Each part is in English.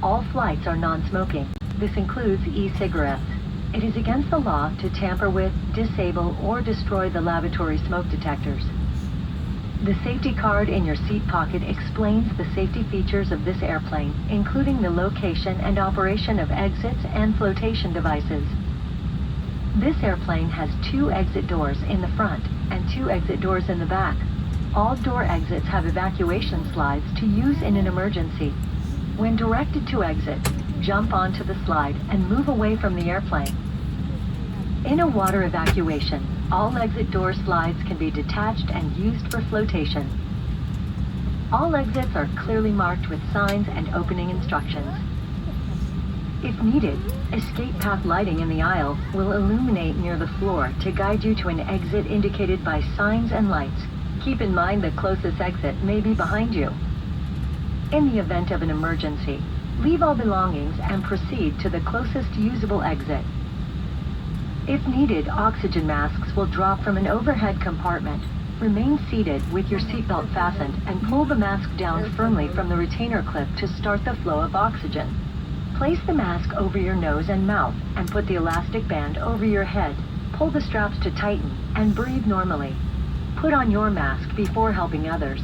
All flights are non-smoking. This includes e-cigarettes. It is against the law to tamper with, disable, or destroy the lavatory smoke detectors. The safety card in your seat pocket explains the safety features of this airplane, including the location and operation of exits and flotation devices. This airplane has 2 exit doors in the front and 2 exit doors in the back. All door exits have evacuation slides to use in an emergency. When directed to exit, jump onto the slide and move away from the airplane. In a water evacuation, all exit door slides can be detached and used for flotation. All exits are clearly marked with signs and opening instructions. If needed, escape path lighting in the aisle will illuminate near the floor to guide you to an exit indicated by signs and lights. Keep in mind the closest exit may be behind you. In the event of an emergency, leave all belongings and proceed to the closest usable exit. If needed, oxygen masks will drop from an overhead compartment. Remain seated with your seatbelt fastened and pull the mask down firmly from the retainer clip to start the flow of oxygen. Place the mask over your nose and mouth and put the elastic band over your head. Pull the straps to tighten and breathe normally. Put on your mask before helping others.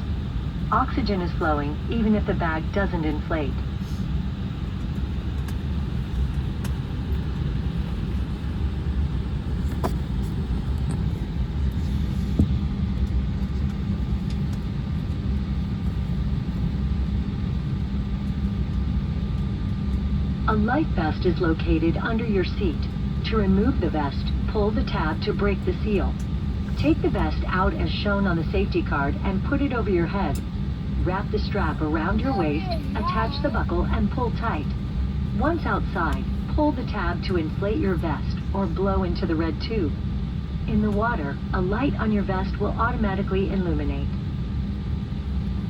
Oxygen is flowing even if the bag doesn't inflate. A life vest is located under your seat. To remove the vest, pull the tab to break the seal. Take the vest out as shown on the safety card and put it over your head. Wrap the strap around your waist, attach the buckle and pull tight. Once outside, pull the tab to inflate your vest or blow into the red tube. In the water, a light on your vest will automatically illuminate.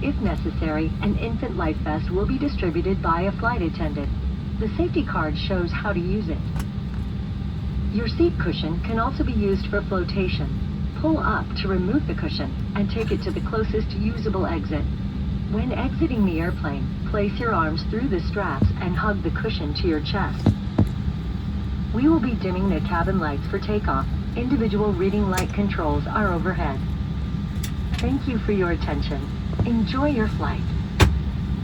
If necessary, an infant life vest will be distributed by a flight attendant. The safety card shows how to use it. Your seat cushion can also be used for flotation. Pull up to remove the cushion and take it to the closest usable exit. When exiting the airplane, place your arms through the straps and hug the cushion to your chest. We will be dimming the cabin lights for takeoff. Individual reading light controls are overhead. Thank you for your attention. Enjoy your flight.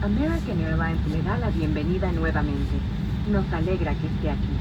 American Airlines le da la bienvenida nuevamente. Nos alegra que esté aquí.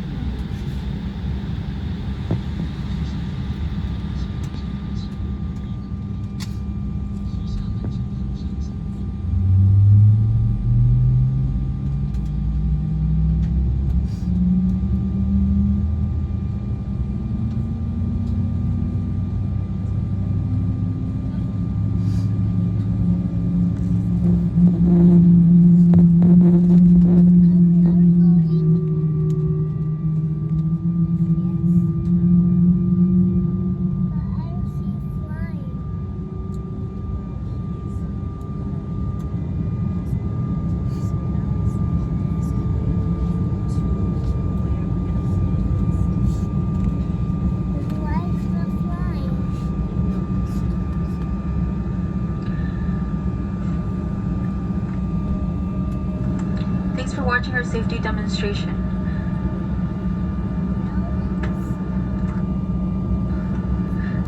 Thanks for watching our safety demonstration.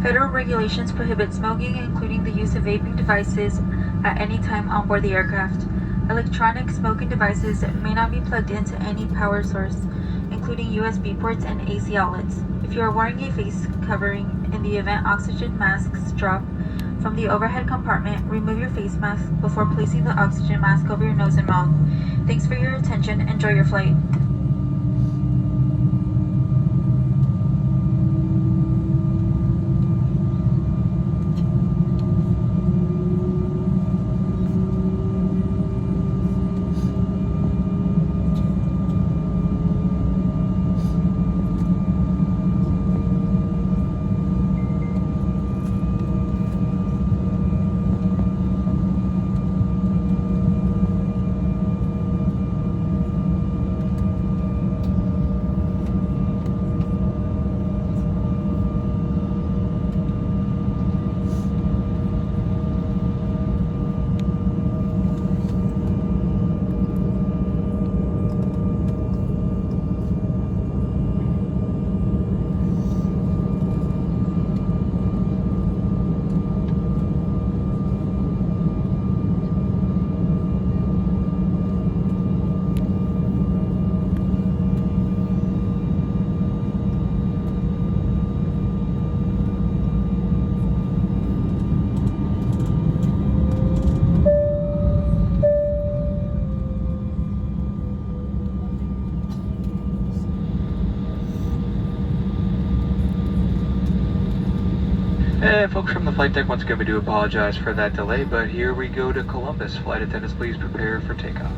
Federal regulations prohibit smoking, including the use of vaping devices at any time on board the aircraft. Electronic smoking devices may not be plugged into any power source, including USB ports and AC outlets. If you are wearing a face covering in the event oxygen masks drop from the overhead compartment, remove your face mask before placing the oxygen mask over your nose and mouth. Thanks for your attention. Enjoy your flight. And folks from the flight deck, once again we do apologize for that delay, but here we go to Columbus. Flight attendants, please prepare for takeoff.